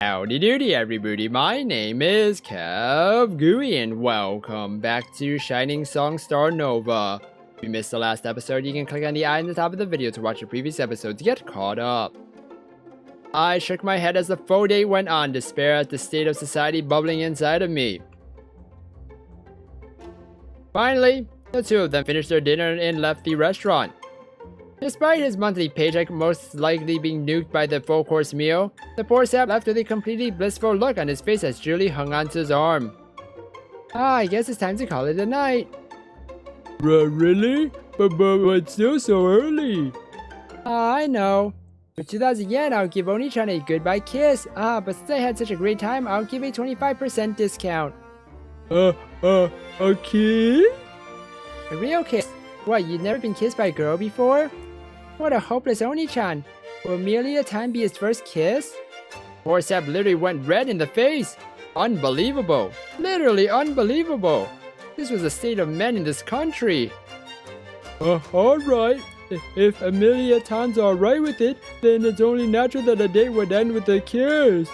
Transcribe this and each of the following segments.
Howdy doody everybody, my name is KevGuuey and welcome back to Shining Song Starnova. If you missed the last episode, you can click on the eye in the top of the video to watch the previous episode to get caught up. I shook my head as the full day went on, despair at the state of society bubbling inside of me. Finally, the two of them finished their dinner and left the restaurant. Despite his monthly paycheck most likely being nuked by the full-course meal, the poor sap left with a completely blissful look on his face as Julie hung onto his arm. I guess it's time to call it a night. Really? But it's still so early. I know. For 2,000 yen, I'll give Oni-chan a goodbye kiss. But since I had such a great time, I'll give a 25% discount. A kiss? A real kiss? What, you've never been kissed by a girl before? What a hopeless Oni-chan. Will merely a time be his first kiss? Poor Sap literally went red in the face. Unbelievable. Literally unbelievable. This was the state of men in this country. Alright. If Amelia-tan's alright with it, then it's only natural that a date would end with a kiss.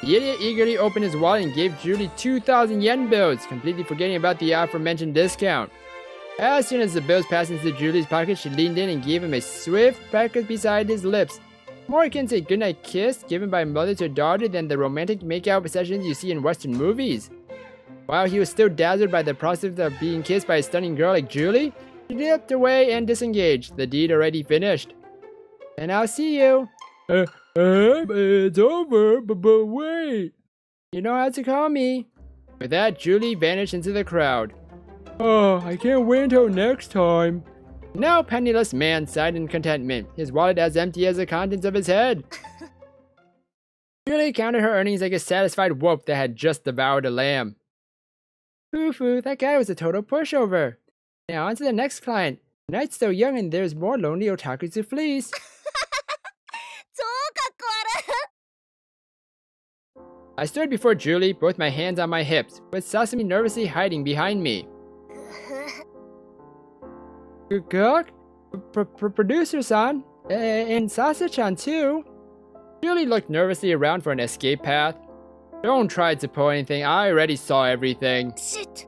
The idiot eagerly opened his wallet and gave Julie 2,000 yen bills, completely forgetting about the aforementioned discount. As soon as the bills passed into Julie's pocket, she leaned in and gave him a swift peck beside his lips. More akin to a goodnight kiss given by a mother to a daughter than the romantic makeout sessions you see in Western movies. While he was still dazzled by the prospect of being kissed by a stunning girl like Julie, he dipped away and disengaged, the deed already finished. And I'll see you. It's over, but wait. You know how to call me. With that, Julie vanished into the crowd. I can't wait until next time. Now penniless man sighed in contentment, his wallet as empty as the contents of his head. Julie counted her earnings like a satisfied wolf that had just devoured a lamb. Foo-foo, that guy was a total pushover. Now on to the next client. The night's still young and there's more lonely otakus to fleece. I stood before Julie, both my hands on my hips, with Sasami nervously hiding behind me. Cook? Producer-san? And Sasa-chan too? Julie looked nervously around for an escape path. Don't try to pull anything, I already saw everything. Shit.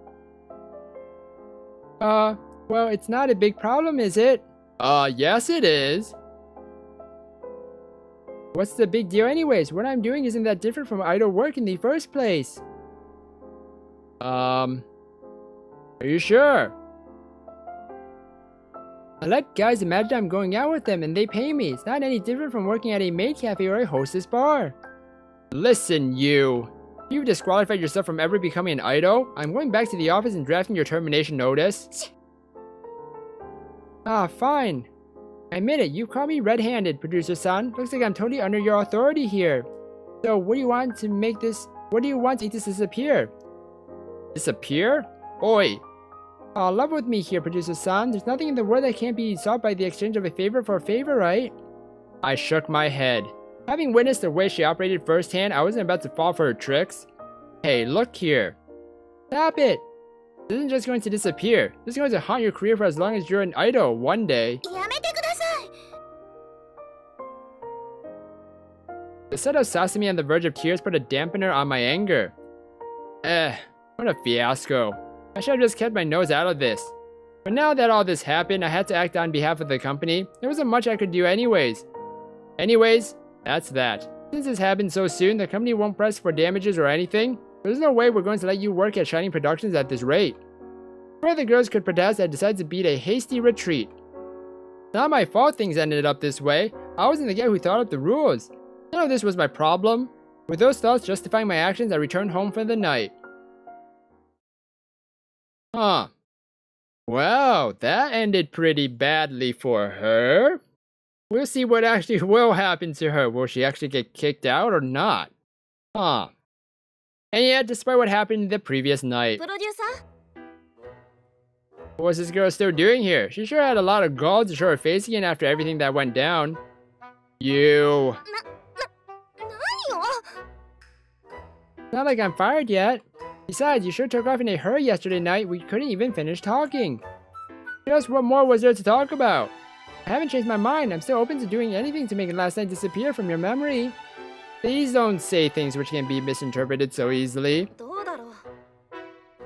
Well, it's not a big problem, is it? Yes it is. What's the big deal anyways? What I'm doing isn't that different from idle work in the first place. Are you sure? I let guys imagine I'm going out with them and they pay me. It's not any different from working at a maid cafe or a hostess bar. Listen, you. You've disqualified yourself from ever becoming an idol. I'm going back to the office and drafting your termination notice. Fine. I admit it, you call me red-handed, producer-san. Looks like I'm totally under your authority here. So, what do you want to make this disappear? Disappear? Oi. Love with me here, producer-san. There's nothing in the world that can't be solved by the exchange of a favor for a favor, right? I shook my head. Having witnessed the way she operated firsthand, I wasn't about to fall for her tricks. Hey, look here. Stop it. This isn't just going to disappear. This is going to haunt your career for as long as you're an idol one day. The sight of Sasami on the verge of tears put a dampener on my anger. What a fiasco. I should have just kept my nose out of this. But now that all this happened, I had to act on behalf of the company. There wasn't much I could do anyways. That's that. Since this happened so soon, the company won't press for damages or anything. There's no way we're going to let you work at Shining Productions at this rate. Before the girls could protest, I decided to beat a hasty retreat. It's not my fault things ended up this way. I wasn't the guy who thought up the rules. None of this was my problem. With those thoughts justifying my actions, I returned home for the night. Well, that ended pretty badly for her. We'll see what actually will happen to her. Will she actually get kicked out or not? And yet, despite what happened the previous night, what was this girl still doing here? She sure had a lot of gall to show her face again after everything that went down. You. Not like I'm fired yet. Besides, you sure took off in a hurry yesterday night. We couldn't even finish talking. Just what more was there to talk about? I haven't changed my mind. I'm still open to doing anything to make last night disappear from your memory. Please don't say things which can be misinterpreted so easily.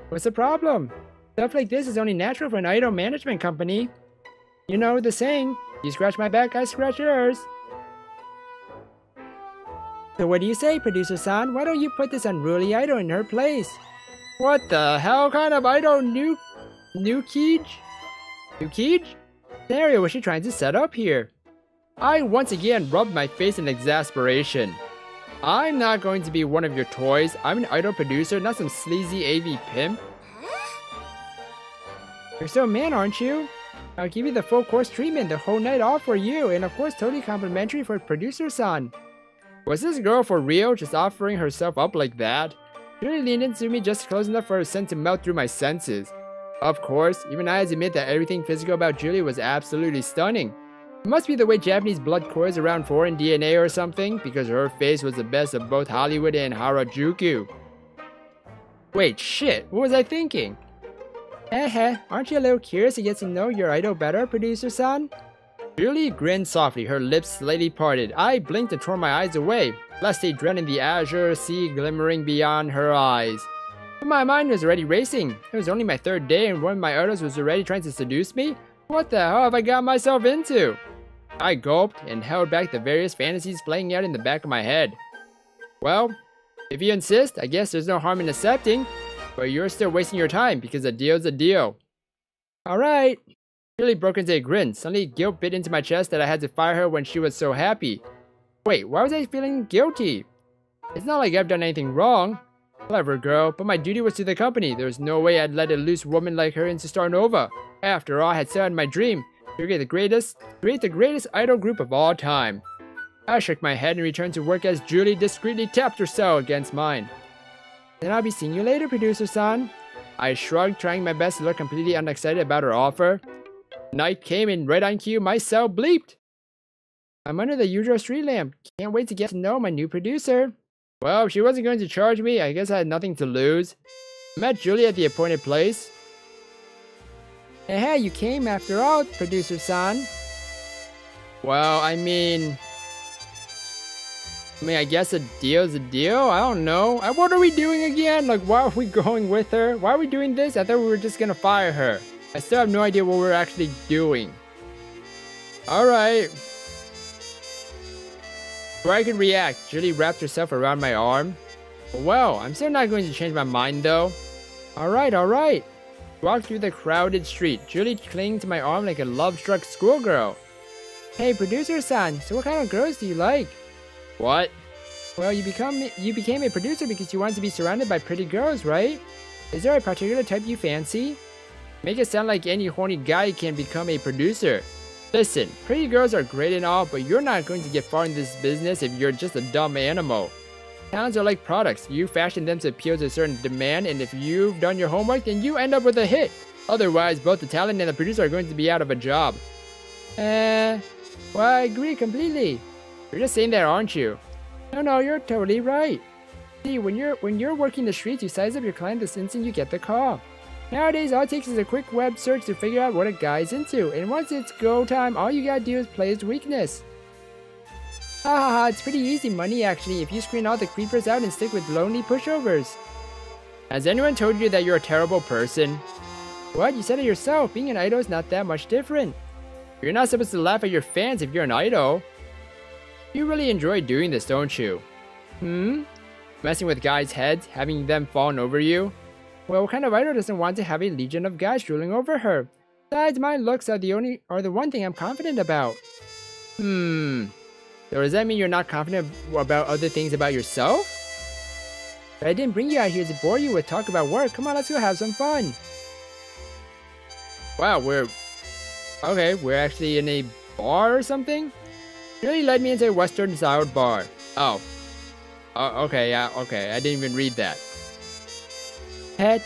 What's the problem? Stuff like this is only natural for an idol management company. You know the saying, you scratch my back, I scratch yours. So what do you say, producer-san? Why don't you put this unruly idol in her place? What the hell kind of idol? New Keej? Scenario was she trying to set up here? I once again rubbed my face in exasperation. I'm not going to be one of your toys. I'm an idol producer, not some sleazy AV pimp. You're still a man, aren't you? I'll give you the full course treatment, the whole night off for you, and of course totally complimentary for producer-san. Was this girl for real, just offering herself up like that? She really leaned into me just close enough for her scent to melt through my senses. Of course, even I had to admit that everything physical about Julie was absolutely stunning. It must be the way Japanese blood coils around foreign DNA or something, because her face was the best of both Hollywood and Harajuku. Wait, shit, what was I thinking? Aren't you a little curious to get to know your idol better, producer-san? Julie grinned softly, her lips slightly parted. I blinked and tore my eyes away, lest they drowned in the azure sea glimmering beyond her eyes. But my mind was already racing. It was only my third day and one of my idols was already trying to seduce me? What the hell have I got myself into? I gulped and held back the various fantasies playing out in the back of my head. Well, if you insist, I guess there's no harm in accepting, but you're still wasting your time because a deal's a deal. Alright. Julie broke into a grin. Suddenly guilt bit into my chest that I had to fire her when she was so happy. Wait, why was I feeling guilty? It's not like I've done anything wrong. Clever girl, but my duty was to the company. There was no way I'd let a loose woman like her into Starnova. After all, I had set out my dream to create the greatest idol group of all time. I shook my head and returned to work as Julie discreetly tapped her cell against mine. Then I'll be seeing you later, producer-san. I shrugged, trying my best to look completely unexcited about her offer. Night came and right on cue, my cell bleeped. I'm under the usual street lamp. Can't wait to get to know my new producer. Well, if she wasn't going to charge me, I guess I had nothing to lose. I met Julie at the appointed place. Hey, you came after all, producer-san. Well, I mean, I guess a deal's a deal? I don't know. What are we doing again? Like, why are we going with her? Why are we doing this? I thought we were just gonna fire her. I still have no idea what we're actually doing. Alright. Before I could react, Julie wrapped herself around my arm. Well, I'm still not going to change my mind though. Alright. Walked through the crowded street, Julie clinging to my arm like a love-struck schoolgirl. Hey, producer-san, so what kind of girls do you like? What? Well, you became a producer because you wanted to be surrounded by pretty girls, right? Is there a particular type you fancy? Make it sound like any horny guy can become a producer. Listen, pretty girls are great and all, but you're not going to get far in this business if you're just a dumb animal. Talents are like products. You fashion them to appeal to a certain demand, and if you've done your homework, then you end up with a hit. Otherwise, both the talent and the producer are going to be out of a job. Well, I agree completely. You're just saying that, aren't you? No, you're totally right. See, when you're working the streets, you size up your client the instant you get the call. Nowadays, all it takes is a quick web search to figure out what a guy's into, and once it's go time, all you gotta do is play his weakness. It's pretty easy money actually if you screen all the creepers out and stick with lonely pushovers. Has anyone told you that you're a terrible person? What? You said it yourself. Being an idol is not that much different. You're not supposed to laugh at your fans if you're an idol. You really enjoy doing this, don't you? Messing with guys' heads, having them fawn over you? Well, what kind of idol doesn't want to have a legion of guys drooling over her? Besides, my looks are the one thing I'm confident about. So does that mean you're not confident about other things about yourself? But I didn't bring you out here to bore you with talk about work. Come on, let's go have some fun. Wow, we're actually in a bar or something? Really led me into a Western-styled bar. Okay, I didn't even read that.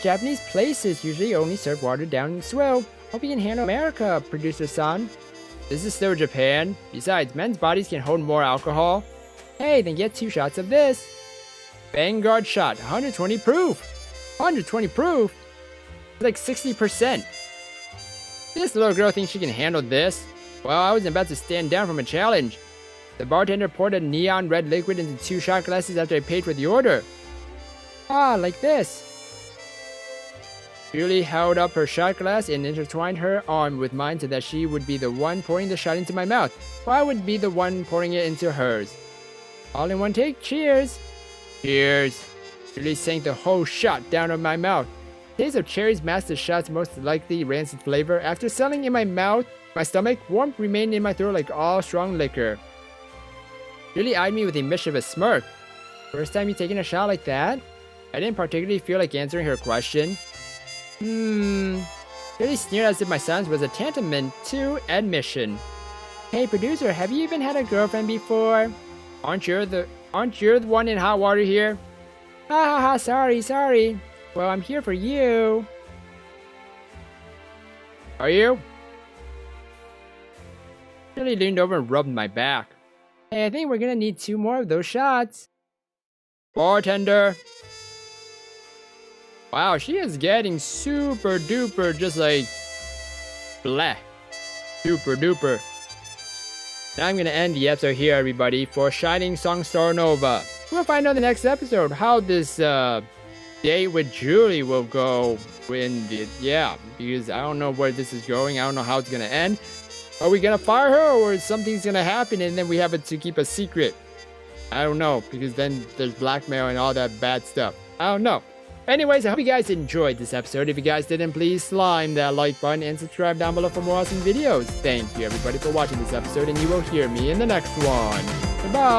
Japanese places usually only serve watered down swill. Hope you can handle America, producer-san. This is still Japan. Besides, men's bodies can hold more alcohol. Hey, then get 2 shots of this. Vanguard shot, 120 proof. 120 proof? It's like 60%. This little girl thinks she can handle this. Well, I was about to stand down from a challenge. The bartender poured a neon red liquid into 2 shot glasses after I paid for the order. Ah, like this. Julie held up her shot glass and intertwined her arm with mine so that she would be the one pouring the shot into my mouth, while I would be the one pouring it into hers. All in one take, cheers! Cheers! Julie sank the whole shot down on my mouth. The taste of cherries masked the shot's most likely rancid flavor. After settling in my mouth, my stomach, warmth remained in my throat like all strong liquor. Julie eyed me with a mischievous smirk. First time you taking a shot like that? I didn't particularly feel like answering her question. Julie sneered as if my silence was a tantamount to admission. Hey producer, have you even had a girlfriend before? Aren't you the one in hot water here? Ha ha ha, sorry. Well, I'm here for you. Are you? Julie leaned over and rubbed my back. Hey, I think we're gonna need 2 more of those shots. Bartender. Wow, she is getting super duper, just like bleh. Super duper. Now I'm gonna end the episode here, everybody, for Shining Song Starnova. We'll find out in the next episode how this date with Julie will go because I don't know where this is going. I don't know how it's gonna end. Are we gonna fire her or something's gonna happen and then we have it to keep a secret? I don't know, because then there's blackmail and all that bad stuff. I don't know. Anyways, I hope you guys enjoyed this episode. If you guys didn't, please slime that like button and subscribe down below for more awesome videos. Thank you everybody for watching this episode, and you will hear me in the next one. Goodbye!